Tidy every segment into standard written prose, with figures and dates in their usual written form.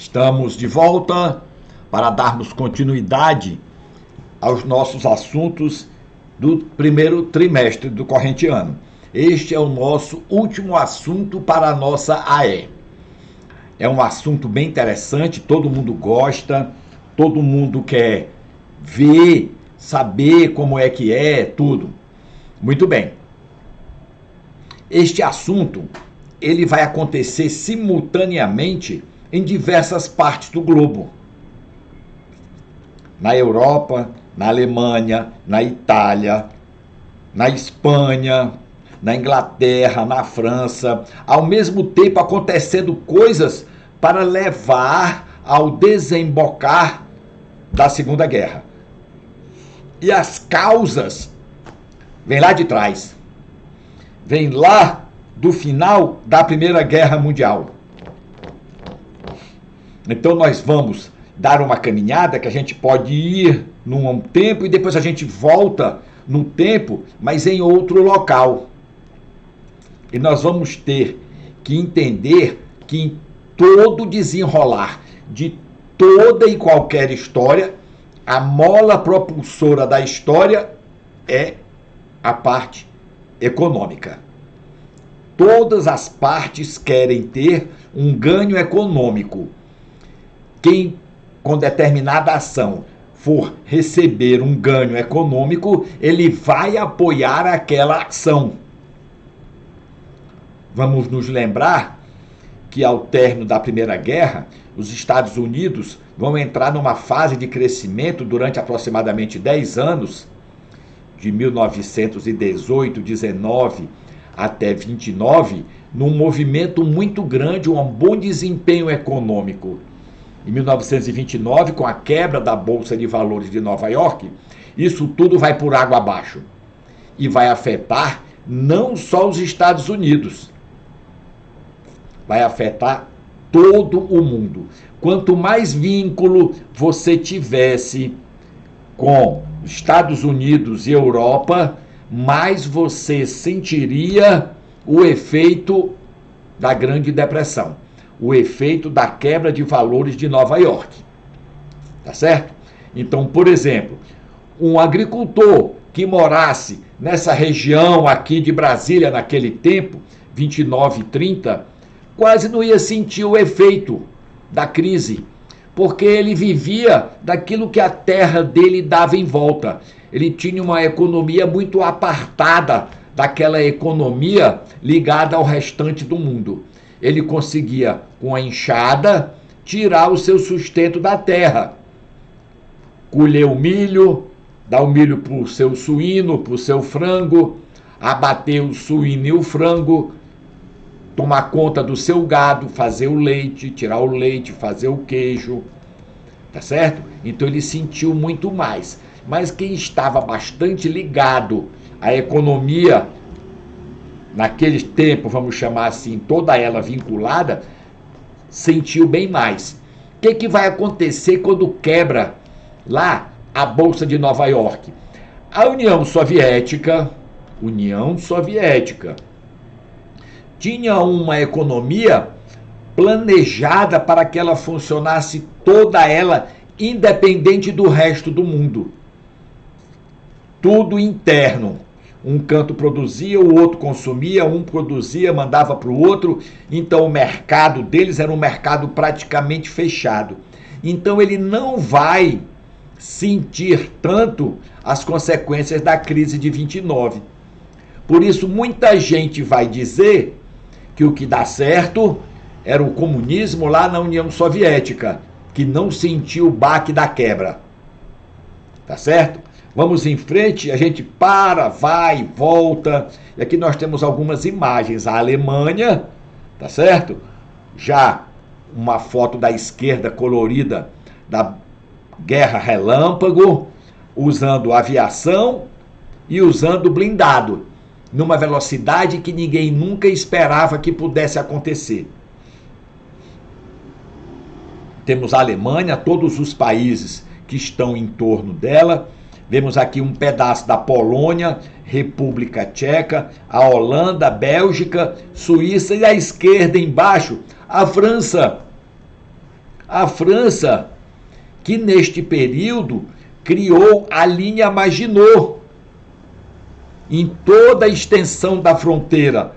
Estamos de volta para darmos continuidade aos nossos assuntos do primeiro trimestre do corrente ano. Este é o nosso último assunto para a nossa AE. É um assunto bem interessante, todo mundo gosta, todo mundo quer ver, saber como é que é, tudo. Muito bem. Este assunto, ele vai acontecer simultaneamente em diversas partes do globo. Na Europa, na Alemanha, na Itália, na Espanha, na Inglaterra, na França, ao mesmo tempo acontecendo coisas para levar ao desembocar da Segunda Guerra. E as causas vêm lá de trás. Vem lá do final da Primeira Guerra Mundial. Então nós vamos dar uma caminhada que a gente pode ir num tempo e depois a gente volta no tempo, mas em outro local. E nós vamos ter que entender que em todo desenrolar de toda e qualquer história, a mola propulsora da história é a parte econômica. Todas as partes querem ter um ganho econômico. Quem, com determinada ação, for receber um ganho econômico, ele vai apoiar aquela ação. Vamos nos lembrar que, ao término da Primeira Guerra, os Estados Unidos vão entrar numa fase de crescimento durante aproximadamente 10 anos, de 1918, 19 até 29, num movimento muito grande, um bom desempenho econômico. Em 1929, com a quebra da Bolsa de Valores de Nova York, isso tudo vai por água abaixo. E vai afetar não só os Estados Unidos, vai afetar todo o mundo. Quanto mais vínculo você tivesse com Estados Unidos e Europa, mais você sentiria o efeito da Grande Depressão, o efeito da quebra de valores de Nova York. Tá certo? Então, por exemplo, um agricultor que morasse nessa região aqui de Brasília naquele tempo, 29 e 30, quase não ia sentir o efeito da crise, porque ele vivia daquilo que a terra dele dava em volta. Ele tinha uma economia muito apartada daquela economia ligada ao restante do mundo. Ele conseguia, com a enxada, tirar o seu sustento da terra. Colher o milho, dar o milho para o seu suíno, para o seu frango, abater o suíno e o frango, tomar conta do seu gado, fazer o leite, tirar o leite, fazer o queijo, tá certo? Então ele sentiu muito mais. Mas quem estava bastante ligado à economia, naquele tempo, vamos chamar assim, toda ela vinculada, sentiu bem mais. O que vai acontecer quando quebra lá a Bolsa de Nova York? A União Soviética tinha uma economia planejada para que ela funcionasse toda ela independente do resto do mundo. Tudo interno. Um canto produzia, o outro consumia, um produzia, mandava para o outro. Então o mercado deles era um mercado praticamente fechado. Então ele não vai sentir tanto as consequências da crise de 29. Por isso muita gente vai dizer que o que dá certo era o comunismo lá na União Soviética, que não sentiu o baque da quebra. Tá certo? Vamos em frente, a gente para, vai, volta. E aqui nós temos algumas imagens. A Alemanha, tá certo? Já uma foto da esquerda colorida da Guerra Relâmpago, usando aviação e usando blindado, numa velocidade que ninguém nunca esperava que pudesse acontecer. Temos a Alemanha, todos os países que estão em torno dela. Vemos aqui um pedaço da Polônia, República Tcheca, a Holanda, Bélgica, Suíça e à esquerda embaixo, a França. A França, que neste período criou a linha Maginot em toda a extensão da fronteira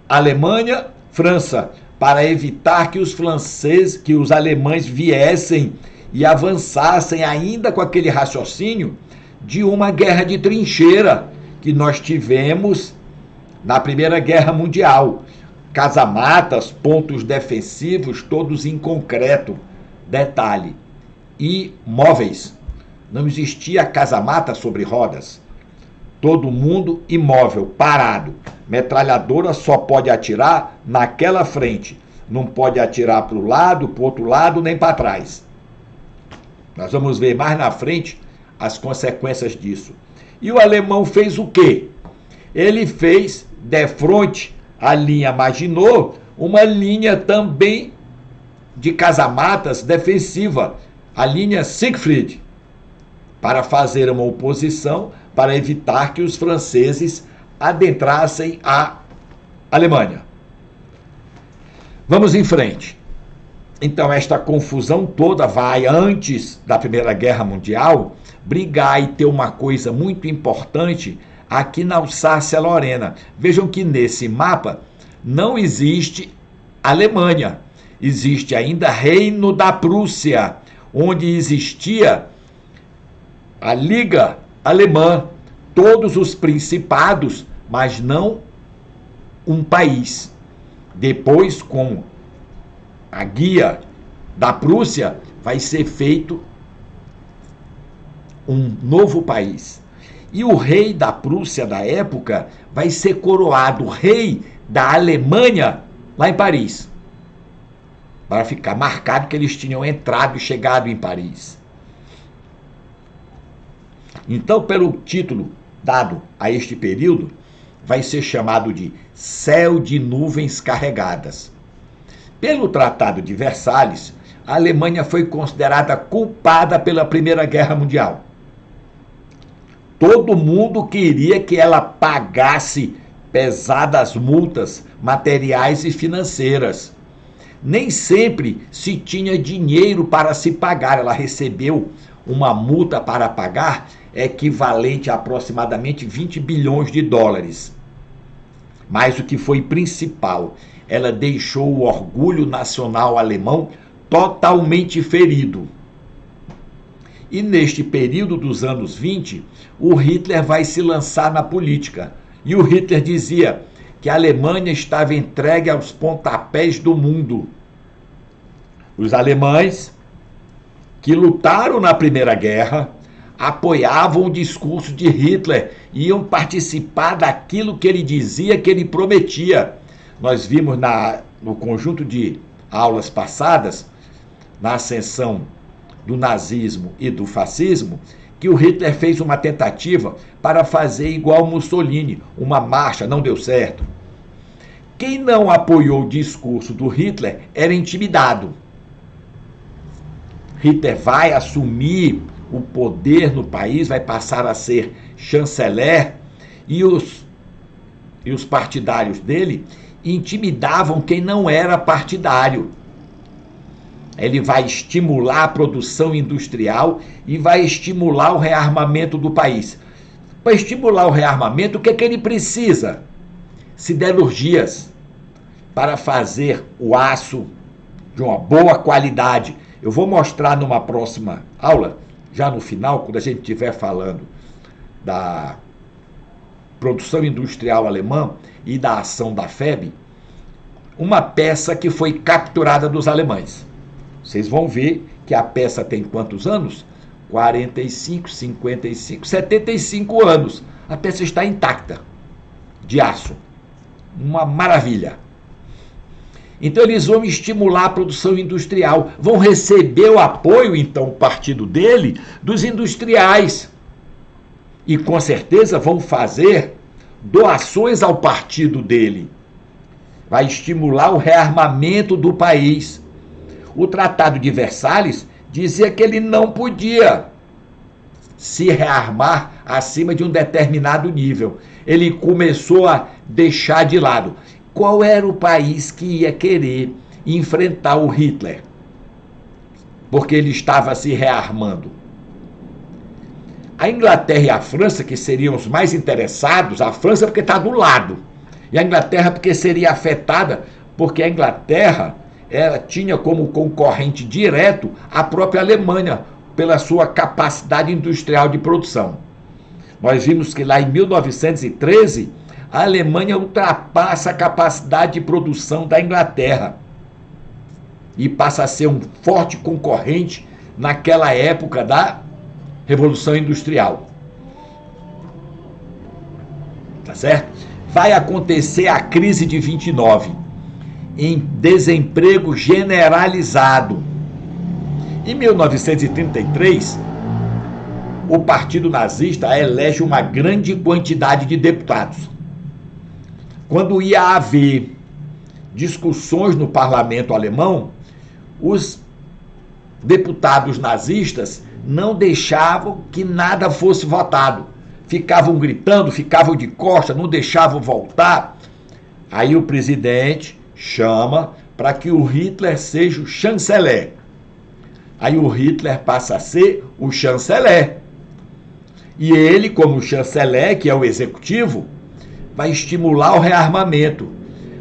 Alemanha-França, para evitar que os alemães viessem e avançassem ainda com aquele raciocínio de uma guerra de trincheira que nós tivemos na Primeira Guerra Mundial. Casamatas, pontos defensivos, todos em concreto. Detalhe, e móveis. Não existia casamata sobre rodas. Todo mundo imóvel, parado. Metralhadora só pode atirar naquela frente. Não pode atirar para o lado, para o outro lado, nem para trás. Nós vamos ver mais na frente as consequências disso. E o alemão fez o quê? Ele fez, defronte à linha Maginot, uma linha também de casamatas defensiva, a linha Siegfried, para fazer uma oposição, para evitar que os franceses adentrassem a Alemanha. Vamos em frente. Então, esta confusão toda vai, antes da Primeira Guerra Mundial, brigar e ter uma coisa muito importante aqui na Alsácia-Lorena. Vejam que nesse mapa não existe Alemanha, existe ainda Reino da Prússia, onde existia a Liga Alemã, todos os principados, mas não um país. Depois, com a guia da Prússia, vai ser feito um novo país. E o rei da Prússia da época vai ser coroado rei da Alemanha lá em Paris, para ficar marcado que eles tinham entrado e chegado em Paris. Então, pelo título dado a este período, vai ser chamado de Céu de Nuvens Carregadas. Pelo Tratado de Versalhes, a Alemanha foi considerada culpada pela Primeira Guerra Mundial. Todo mundo queria que ela pagasse pesadas multas materiais e financeiras. Nem sempre se tinha dinheiro para se pagar. Ela recebeu uma multa para pagar equivalente a aproximadamente 20 bilhões de dólares. Mas o que foi principal, ela deixou o orgulho nacional alemão totalmente ferido. E neste período dos anos 20, o Hitler vai se lançar na política. E o Hitler dizia que a Alemanha estava entregue aos pontapés do mundo. Os alemães que lutaram na Primeira Guerra apoiavam o discurso de Hitler e iam participar daquilo que ele dizia, que ele prometia. Nós vimos no conjunto de aulas passadas, na ascensão do nazismo e do fascismo, que o Hitler fez uma tentativa para fazer igual Mussolini, uma marcha, não deu certo. Quem não apoiou o discurso do Hitler era intimidado. Hitler vai assumir o poder no país, vai passar a ser chanceler, e os partidários dele intimidavam quem não era partidário. Ele vai estimular a produção industrial e vai estimular o rearmamento do país. Para estimular o rearmamento, o que é que ele precisa? Siderurgias, para fazer o aço de uma boa qualidade. Eu vou mostrar numa próxima aula, já no final, quando a gente estiver falando da produção industrial alemã e da ação da FEB, uma peça que foi capturada dos alemães. Vocês vão ver que a peça tem quantos anos? 45, 55, 75 anos. A peça está intacta, de aço. Uma maravilha. Então eles vão estimular a produção industrial, vão receber o apoio, então, o partido dele, dos industriais. E com certeza vão fazer doações ao partido dele. Vai estimular o rearmamento do país. O Tratado de Versalhes dizia que ele não podia se rearmar acima de um determinado nível. Ele começou a deixar de lado. Qual era o país que ia querer enfrentar o Hitler? porque ele estava se rearmando. A Inglaterra e a França, que seriam os mais interessados, a França porque está do lado, e a Inglaterra porque seria afetada, porque a Inglaterra ela tinha como concorrente direto a própria Alemanha, pela sua capacidade industrial de produção. Nós vimos que lá em 1913, a Alemanha ultrapassa a capacidade de produção da Inglaterra e passa a ser um forte concorrente naquela época da Revolução Industrial. Tá certo? Vai acontecer a crise de 29, em desemprego generalizado. Em 1933, o Partido Nazista elege uma grande quantidade de deputados. Quando ia haver discussões no parlamento alemão, os deputados nazistas não deixavam que nada fosse votado. Ficavam gritando, ficavam de costas, não deixavam voltar. Aí o presidente chama para que o Hitler seja o chanceler. Aí o Hitler passa a ser o chanceler. E ele, como chanceler, que é o executivo, vai estimular o rearmamento.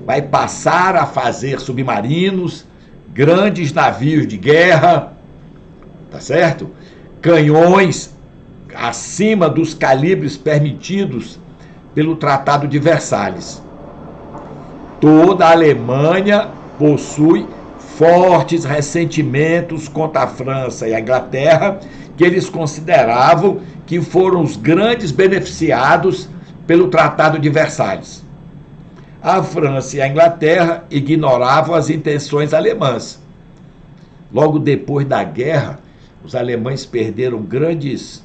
Vai passar a fazer submarinos, grandes navios de guerra, tá certo? Canhões acima dos calibres permitidos pelo Tratado de Versalhes. Toda a Alemanha possui fortes ressentimentos contra a França e a Inglaterra, que eles consideravam que foram os grandes beneficiados pelo Tratado de Versalhes. A França e a Inglaterra ignoravam as intenções alemãs. Logo depois da guerra, os alemães perderam grandes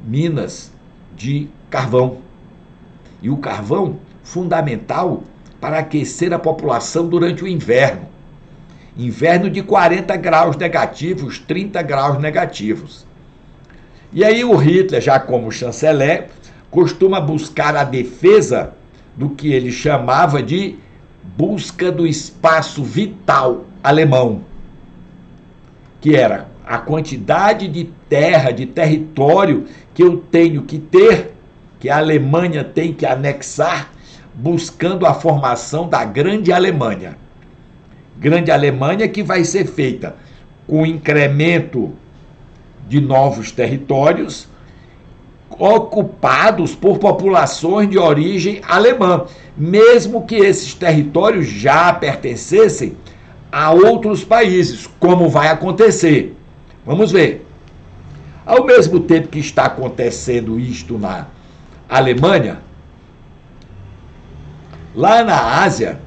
minas de carvão. E o carvão, fundamental para aquecer a população durante o inverno. Inverno de 40 graus negativos, 30 graus negativos. E aí o Hitler, já como chanceler, costuma buscar a defesa do que ele chamava de busca do espaço vital alemão, que era a quantidade de terra, de território que eu tenho que ter, que a Alemanha tem que anexar, buscando a formação da Grande Alemanha. Grande Alemanha que vai ser feita com incremento de novos territórios ocupados por populações de origem alemã, mesmo que esses territórios já pertencessem a outros países, como vai acontecer. Vamos ver. Ao mesmo tempo que está acontecendo isto na Alemanha, lá na Ásia,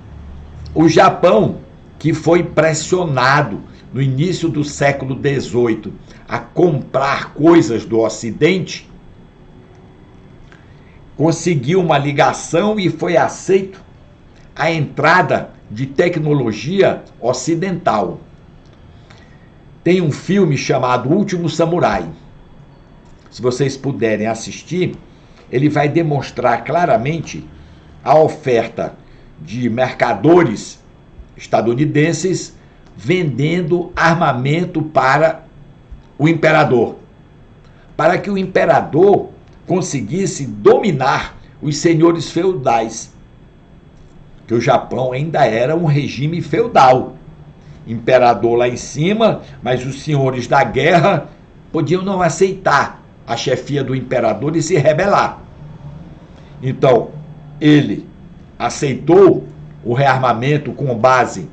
o Japão, que foi pressionado no início do século XVIII a comprar coisas do Ocidente, conseguiu uma ligação e foi aceito a entrada de tecnologia ocidental. Tem um filme chamado Último Samurai. Se vocês puderem assistir, ele vai demonstrar claramente a oferta de mercadores estadunidenses vendendo armamento para o imperador, para que o imperador conseguisse dominar os senhores feudais, que o Japão ainda era um regime feudal. Imperador lá em cima, mas os senhores da guerra podiam não aceitar a chefia do imperador e se rebelar. Então, ele aceitou o rearmamento com base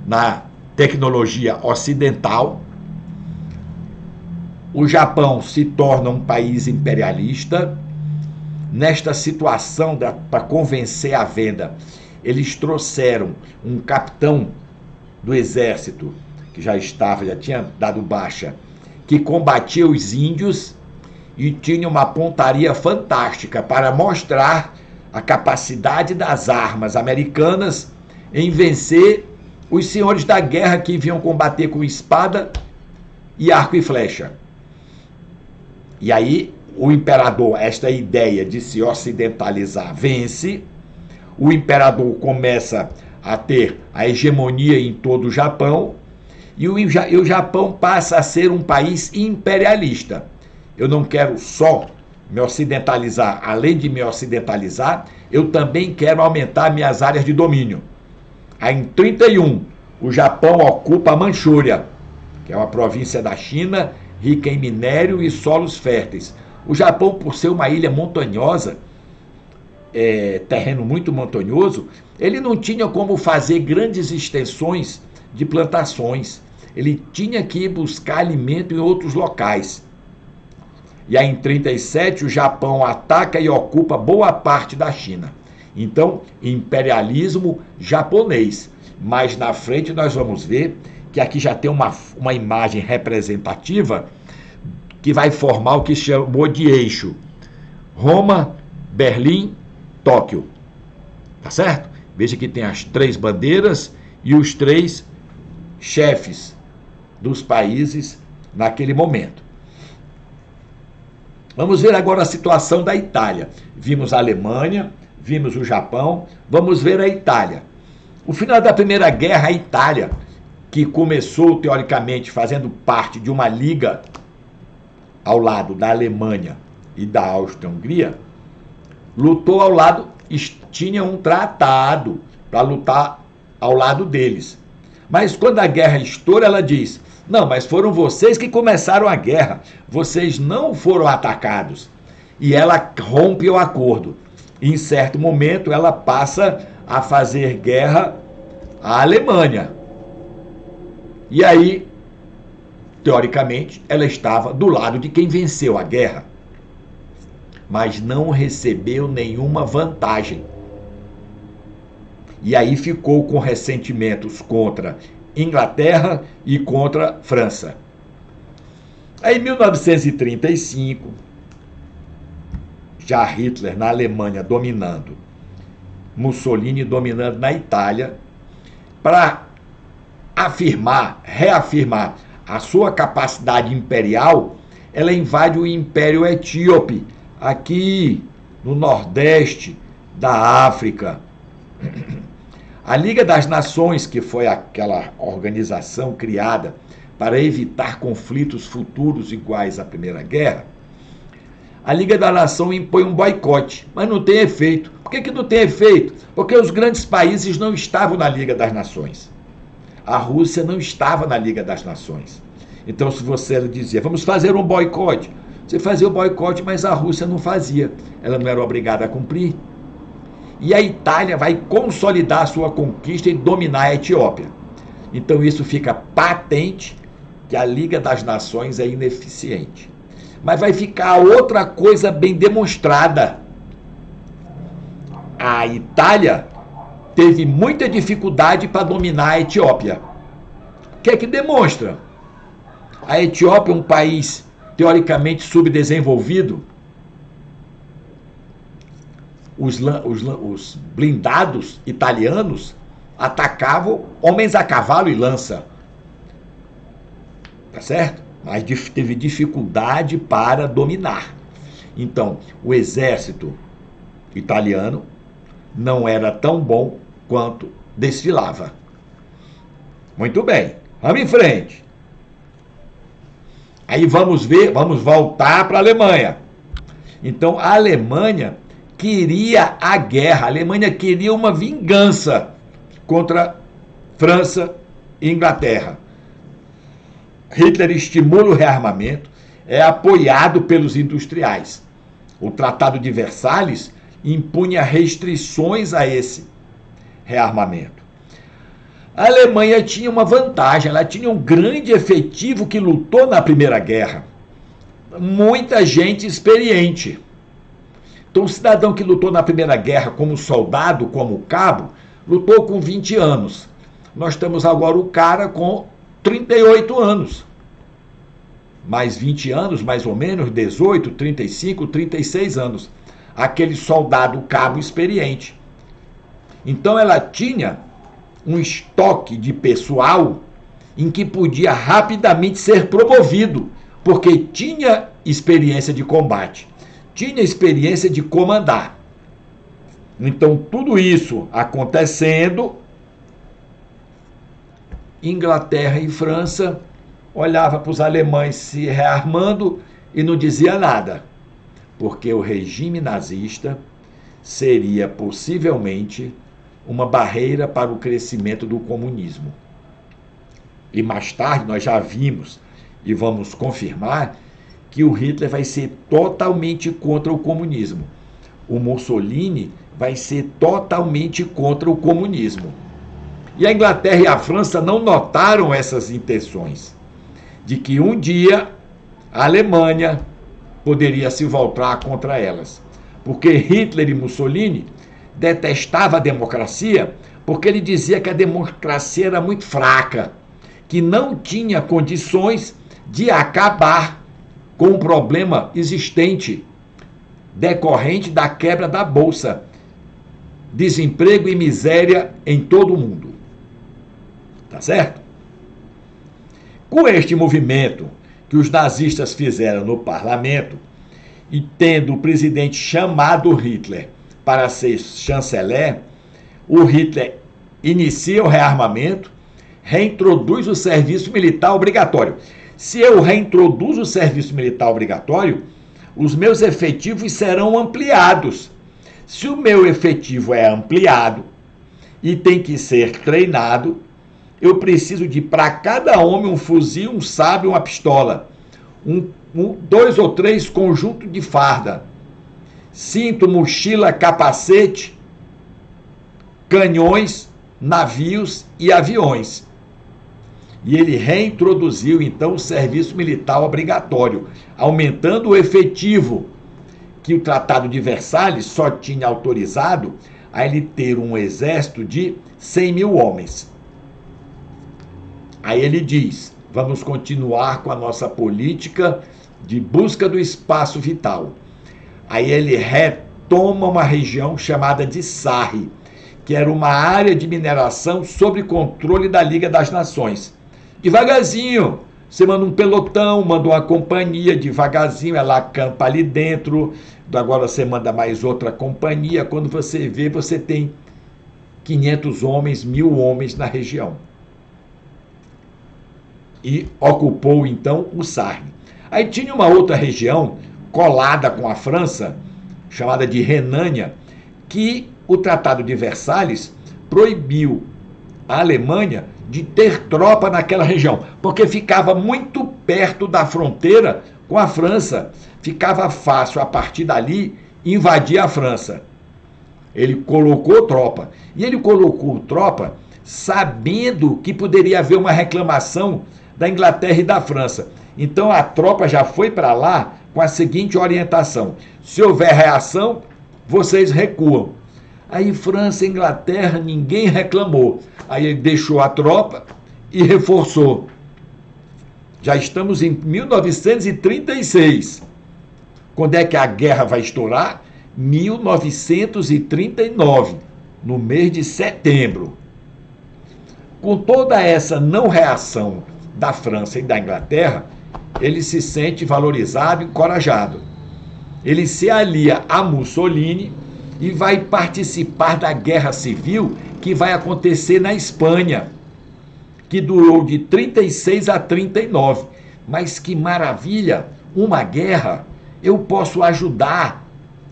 na tecnologia ocidental. O Japão se torna um país imperialista. Nesta situação, para convencer a venda, eles trouxeram um capitão do exército, que já tinha dado baixa, que combatia os índios e tinha uma pontaria fantástica para mostrar a capacidade das armas americanas em vencer os senhores da guerra que vinham combater com espada e arco e flecha. E aí o imperador, esta ideia de se ocidentalizar, vence. O imperador começa a ter a hegemonia em todo o Japão E o Japão passa a ser um país imperialista. Eu não quero só me ocidentalizar, além de me ocidentalizar, eu também quero aumentar minhas áreas de domínio. Aí em 31, o Japão ocupa a Manchúria, que é uma província da China, rica em minério e solos férteis. O Japão, por ser uma ilha montanhosa, terreno muito montanhoso, ele não tinha como fazer grandes extensões de plantações. Ele tinha que ir buscar alimento em outros locais. E aí em 37 o Japão ataca e ocupa boa parte da China. Então, imperialismo japonês. Mas na frente nós vamos ver que aqui já tem uma imagem representativa que vai formar o que se chamou de eixo. Roma, Berlim, Tóquio. Tá certo? Veja que tem as 3 bandeiras e os 3 chefes dos países naquele momento. Vamos ver agora a situação da Itália. Vimos a Alemanha, vimos o Japão, vamos ver a Itália. O final da Primeira Guerra, a Itália, que começou teoricamente fazendo parte de uma liga ao lado da Alemanha e da Áustria-Hungria, lutou ao lado, tinha um tratado para lutar ao lado deles. Mas quando a guerra estoura, ela diz: não, mas foram vocês que começaram a guerra, vocês não foram atacados. E ela rompe o acordo. E em certo momento ela passa a fazer guerra à Alemanha. E aí, teoricamente, ela estava do lado de quem venceu a guerra, mas não recebeu nenhuma vantagem. E aí ficou com ressentimentos contra Inglaterra e contra França. Aí em 1935, já Hitler na Alemanha dominando, Mussolini dominando na Itália, para reafirmar a sua capacidade imperial, ela invade o Império Etíope, aqui no nordeste da África. A Liga das Nações, que foi aquela organização criada para evitar conflitos futuros iguais à Primeira Guerra, a Liga da Nação impõe um boicote, mas não tem efeito. Por que não tem efeito? Porque os grandes países não estavam na Liga das Nações. A Rússia não estava na Liga das Nações. Então, se você dizia, vamos fazer um boicote, você fazia o boicote, mas a Rússia não fazia. Ela não era obrigada a cumprir. E a Itália vai consolidar a sua conquista e dominar a Etiópia. Então isso fica patente que a Liga das Nações é ineficiente. Mas vai ficar outra coisa bem demonstrada. A Itália teve muita dificuldade para dominar a Etiópia. O que é que demonstra? A Etiópia é um país teoricamente subdesenvolvido. Os blindados italianos atacavam homens a cavalo e lança. Tá certo? Mas teve dificuldade para dominar. Então, o exército italiano não era tão bom quanto desfilava. Muito bem, vamos em frente. Aí vamos voltar para a Alemanha. Então, a Alemanha queria a guerra, a Alemanha queria uma vingança contra França e Inglaterra. Hitler estimula o rearmamento, é apoiado pelos industriais. O Tratado de Versalhes impunha restrições a esse rearmamento. A Alemanha tinha uma vantagem, ela tinha um grande efetivo que lutou na Primeira Guerra. Muita gente experiente. Então, o cidadão que lutou na Primeira Guerra como soldado, como cabo, lutou com 20 anos. Nós temos agora o cara com 38 anos. Mais 20 anos, mais ou menos, 18, 35, 36 anos. Aquele soldado cabo experiente. Então, ela tinha um estoque de pessoal em que podia rapidamente ser promovido, porque tinha experiência de combate, tinha experiência de comandar. Então, tudo isso acontecendo, Inglaterra e França olhava para os alemães se rearmando e não dizia nada, porque o regime nazista seria possivelmente uma barreira para o crescimento do comunismo. E mais tarde nós já vimos e vamos confirmar que o Hitler vai ser totalmente contra o comunismo. O Mussolini vai ser totalmente contra o comunismo. E a Inglaterra e a França não notaram essas intenções de que um dia a Alemanha poderia se voltar contra elas. Porque Hitler e Mussolini detestavam a democracia, porque ele dizia que a democracia era muito fraca, que não tinha condições de acabar com o problema existente decorrente da quebra da bolsa, desemprego e miséria em todo o mundo. Tá certo? Com este movimento que os nazistas fizeram no parlamento, e tendo o presidente chamado Hitler para ser chanceler, o Hitler inicia o rearmamento, reintroduz o serviço militar obrigatório. Se eu reintroduzo o serviço militar obrigatório, os meus efetivos serão ampliados. Se o meu efetivo é ampliado e tem que ser treinado, eu preciso de, para cada homem, um fuzil, um sabre, uma pistola, 2 ou 3 conjuntos de farda, cinto, mochila, capacete, canhões, navios e aviões. E ele reintroduziu, então, o serviço militar obrigatório, aumentando o efetivo, que o Tratado de Versalhes só tinha autorizado a ele ter um exército de 100 mil homens. Aí ele diz, vamos continuar com a nossa política de busca do espaço vital. Aí ele retoma uma região chamada de Sarre, que era uma área de mineração sob controle da Liga das Nações. Devagarzinho, você manda um pelotão, manda uma companhia, devagarzinho, ela acampa ali dentro, agora você manda mais outra companhia, quando você vê, você tem 500 homens, 1000 homens na região. E ocupou, então, o Sarre. Aí tinha uma outra região, colada com a França, chamada de Renânia, que o Tratado de Versalhes proibiu a Alemanha de ter tropa naquela região, porque ficava muito perto da fronteira com a França. Ficava fácil, a partir dali, invadir a França. Ele colocou tropa. E ele colocou tropa sabendo que poderia haver uma reclamação da Inglaterra e da França. Então a tropa já foi para lá com a seguinte orientação: se houver reação, vocês recuam. Aí França e Inglaterra, ninguém reclamou. Aí ele deixou a tropa e reforçou. Já estamos em 1936. Quando é que a guerra vai estourar? 1939, no mês de setembro. Com toda essa não reação da França e da Inglaterra, ele se sente valorizado e encorajado. Ele se alia a Mussolini e vai participar da guerra civil que vai acontecer na Espanha, que durou de 36 a 39. Mas que maravilha, uma guerra, eu posso ajudar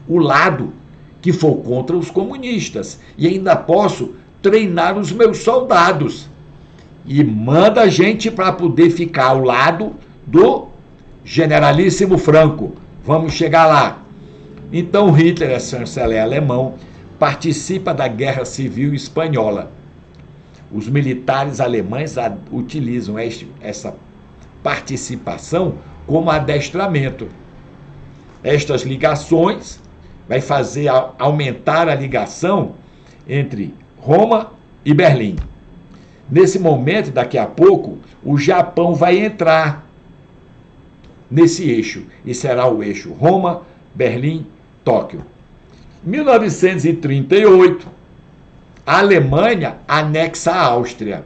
o lado que for contra os comunistas e ainda posso treinar os meus soldados. E manda gente para poder ficar ao lado do generalíssimo Franco. Vamos chegar lá. Então Hitler, é chanceler alemão, participa da Guerra Civil Espanhola. Os militares alemães utilizam essa participação como adestramento. Estas ligações vai fazer aumentar a ligação entre Roma e Berlim. Nesse momento, daqui a pouco, o Japão vai entrar nesse eixo, e será o eixo Roma, Berlim, Tóquio. Em 1938, a Alemanha anexa a Áustria.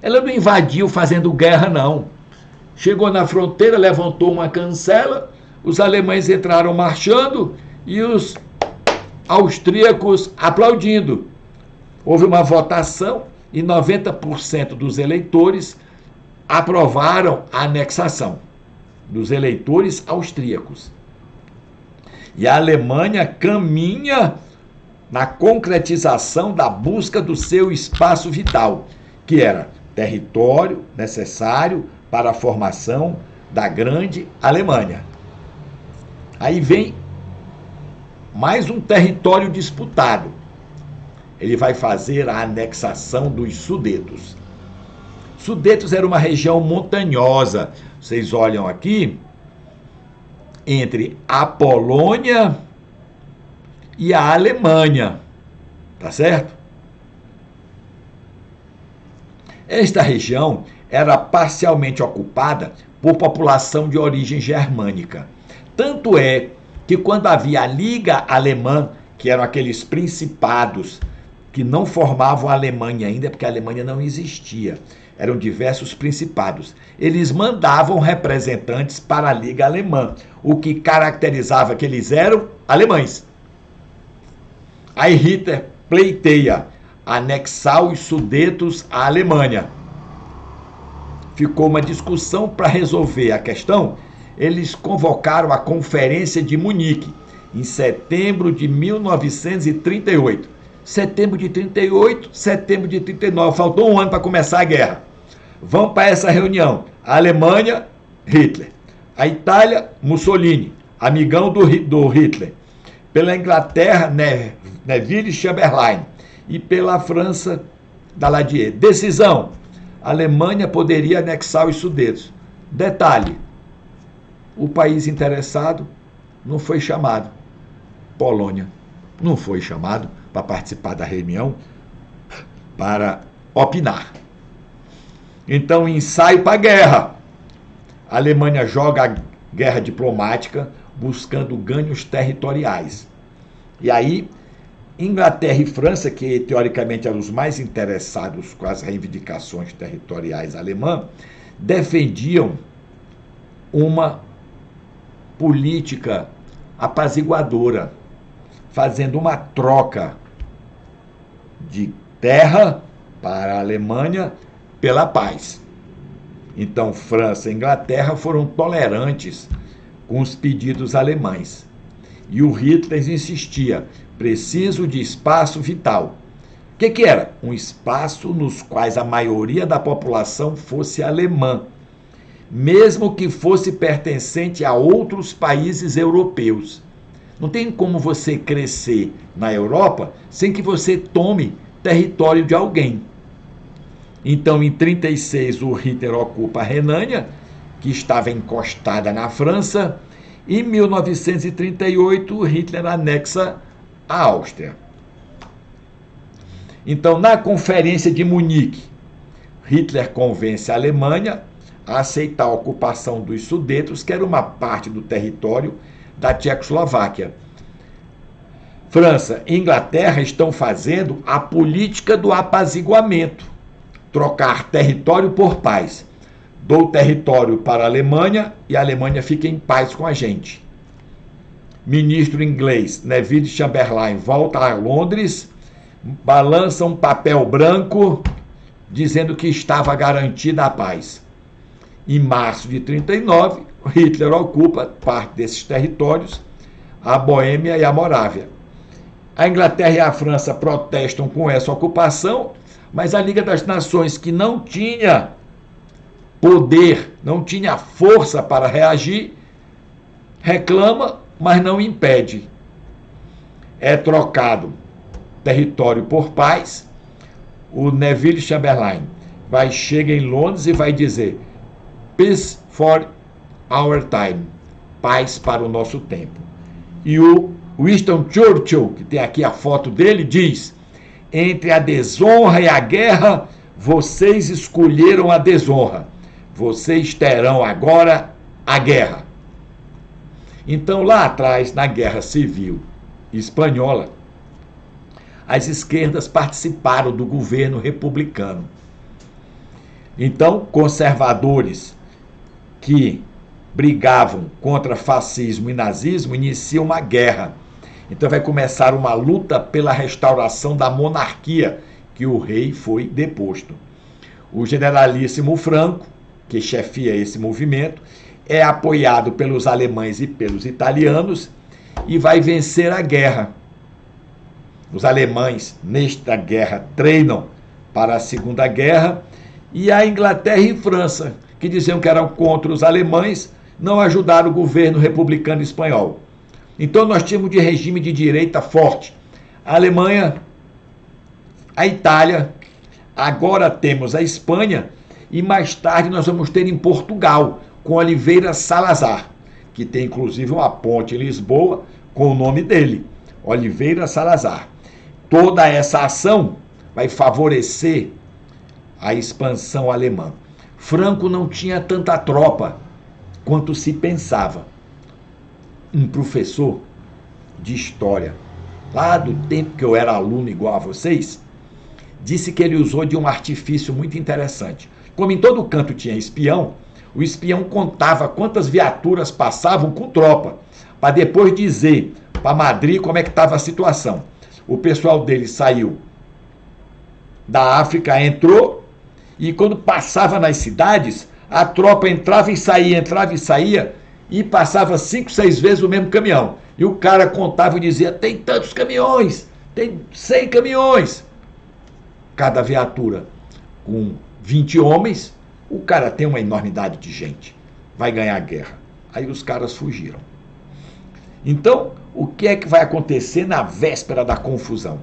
Ela não invadiu fazendo guerra, não. Chegou na fronteira, levantou uma cancela, os alemães entraram marchando e os austríacos aplaudindo. Houve uma votação e 90% dos eleitores aprovaram a anexação, dos eleitores austríacos. E a Alemanha caminha na concretização da busca do seu espaço vital, que era território necessário para a formação da grande Alemanha. Aí vem mais um território disputado. Ele vai fazer a anexação dos Sudetos. Sudetos era uma região montanhosa. Vocês olham aqui, entre a Polônia e a Alemanha, tá certo? Esta região era parcialmente ocupada por população de origem germânica. Tanto é que quando havia a Liga Alemã, que eram aqueles principados que não formavam a Alemanha ainda, porque a Alemanha não existia, eram diversos principados, eles mandavam representantes para a Liga Alemã, o que caracterizava que eles eram alemães. Aí Hitler pleiteia anexar os Sudetos à Alemanha. Ficou uma discussão para resolver a questão. Eles convocaram a Conferência de Munique, em setembro de 1938. Setembro de 38, setembro de 39, faltou um ano para começar a guerra. Vão para essa reunião. A Alemanha, Hitler. A Itália, Mussolini, amigão do Hitler. Pela Inglaterra, Neville Chamberlain. E pela França, Daladier. Decisão: a Alemanha poderia anexar os Sudetos. Detalhe: o país interessado não foi chamado. Polônia não foi chamado para participar da reunião, para opinar. Então, ensaio para a guerra. A Alemanha joga a guerra diplomática buscando ganhos territoriais. E aí, Inglaterra e França, que teoricamente eram os mais interessados com as reivindicações territoriais alemãs, defendiam uma política apaziguadora, fazendo uma troca de terra para a Alemanha pela paz. Então, França e Inglaterra foram tolerantes com os pedidos alemães. E o Hitler insistia: preciso de espaço vital. O que era? Um espaço nos quais a maioria da população fosse alemã, mesmo que fosse pertencente a outros países europeus. Não tem como você crescer na Europa sem que você tome território de alguém. Então, em 1936, o Hitler ocupa a Renânia, que estava encostada na França. Em 1938, o Hitler anexa a Áustria. Então, na Conferência de Munique, Hitler convence a Alemanha a aceitar a ocupação dos Sudetos, que era uma parte do território da Tchecoslováquia. França e Inglaterra estão fazendo a política do apaziguamento, trocar território por paz. Dou território para a Alemanha e a Alemanha fica em paz com a gente. Ministro inglês Neville Chamberlain volta a Londres, balança um papel branco dizendo que estava garantida a paz. Em março de 1939, Hitler ocupa parte desses territórios, a Boêmia e a Morávia. A Inglaterra e a França protestam com essa ocupação, mas a Liga das Nações, que não tinha poder, não tinha força para reagir, reclama, mas não impede. É trocado território por paz. O Neville Chamberlain chega em Londres e vai dizer: peace for our time, paz para o nosso tempo. E o Winston Churchill, que tem aqui a foto dele, diz: entre a desonra e a guerra, vocês escolheram a desonra. Vocês terão agora a guerra. Então, lá atrás, na Guerra Civil Espanhola, as esquerdas participaram do governo republicano. Então, conservadores que brigavam contra fascismo e nazismo iniciam uma guerra. Então vai começar uma luta pela restauração da monarquia, que o rei foi deposto. O generalíssimo Franco, que chefia esse movimento, é apoiado pelos alemães e pelos italianos e vai vencer a guerra. Os alemães, nesta guerra, treinam para a Segunda Guerra, e a Inglaterra e França, que diziam que eram contra os alemães, não ajudaram o governo republicano espanhol. Então nós tínhamos de regime de direita forte. A Alemanha, a Itália, agora temos a Espanha, e mais tarde nós vamos ter em Portugal, com Oliveira Salazar, que tem inclusive uma ponte em Lisboa com o nome dele, Oliveira Salazar. Toda essa ação vai favorecer a expansão alemã. Franco não tinha tanta tropa quanto se pensava. Um professor de história, lá do tempo que eu era aluno igual a vocês, disse que ele usou de um artifício muito interessante. Como em todo canto tinha espião, o espião contava quantas viaturas passavam com tropa, para depois dizer para Madrid como é que estava a situação. O pessoal dele saiu da África, entrou, e quando passava nas cidades, a tropa entrava e saía, e passava 5, 6 vezes o mesmo caminhão. E o cara contava e dizia, tem tantos caminhões, tem 100 caminhões. Cada viatura com 20 homens, o cara tem uma enormidade de gente, vai ganhar a guerra. Aí os caras fugiram. Então, o que é que vai acontecer na véspera da confusão?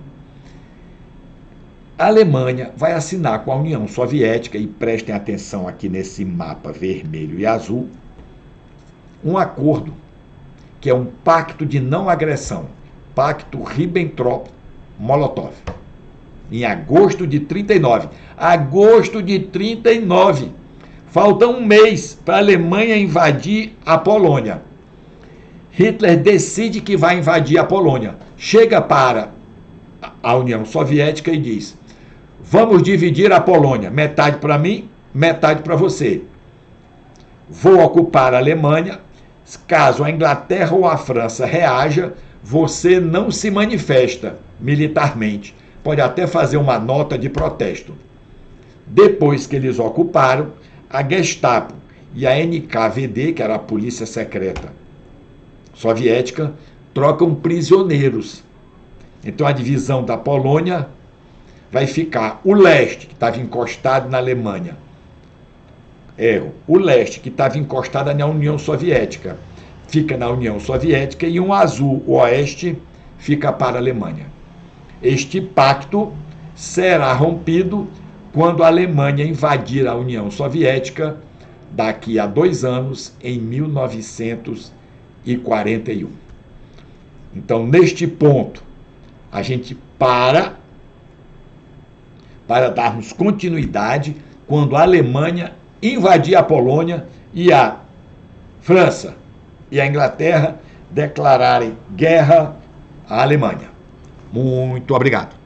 A Alemanha vai assinar com a União Soviética, e prestem atenção aqui nesse mapa vermelho e azul, um acordo, que é um pacto de não agressão, pacto Ribbentrop-Molotov, em agosto de 39. Agosto de 39. Falta um mês para a Alemanha invadir a Polônia. Hitler decide que vai invadir a Polônia. Chega para a União Soviética e diz, vamos dividir a Polônia, metade para mim, metade para você. Vou ocupar a Alemanha, caso a Inglaterra ou a França reaja, você não se manifesta militarmente. Pode até fazer uma nota de protesto. Depois que eles ocuparam, a Gestapo e a NKVD, que era a polícia secreta soviética, trocam prisioneiros. Então a divisão da Polônia vai ficar o leste, que estava encostado na Alemanha. O leste, que estava encostado na União Soviética, fica na União Soviética, e um azul, o oeste, fica para a Alemanha. Este pacto será rompido quando a Alemanha invadir a União Soviética daqui a 2 anos, em 1941. Então, neste ponto, a gente para darmos continuidade quando a Alemanha invadir a Polônia e a França e a Inglaterra declararem guerra à Alemanha. Muito obrigado.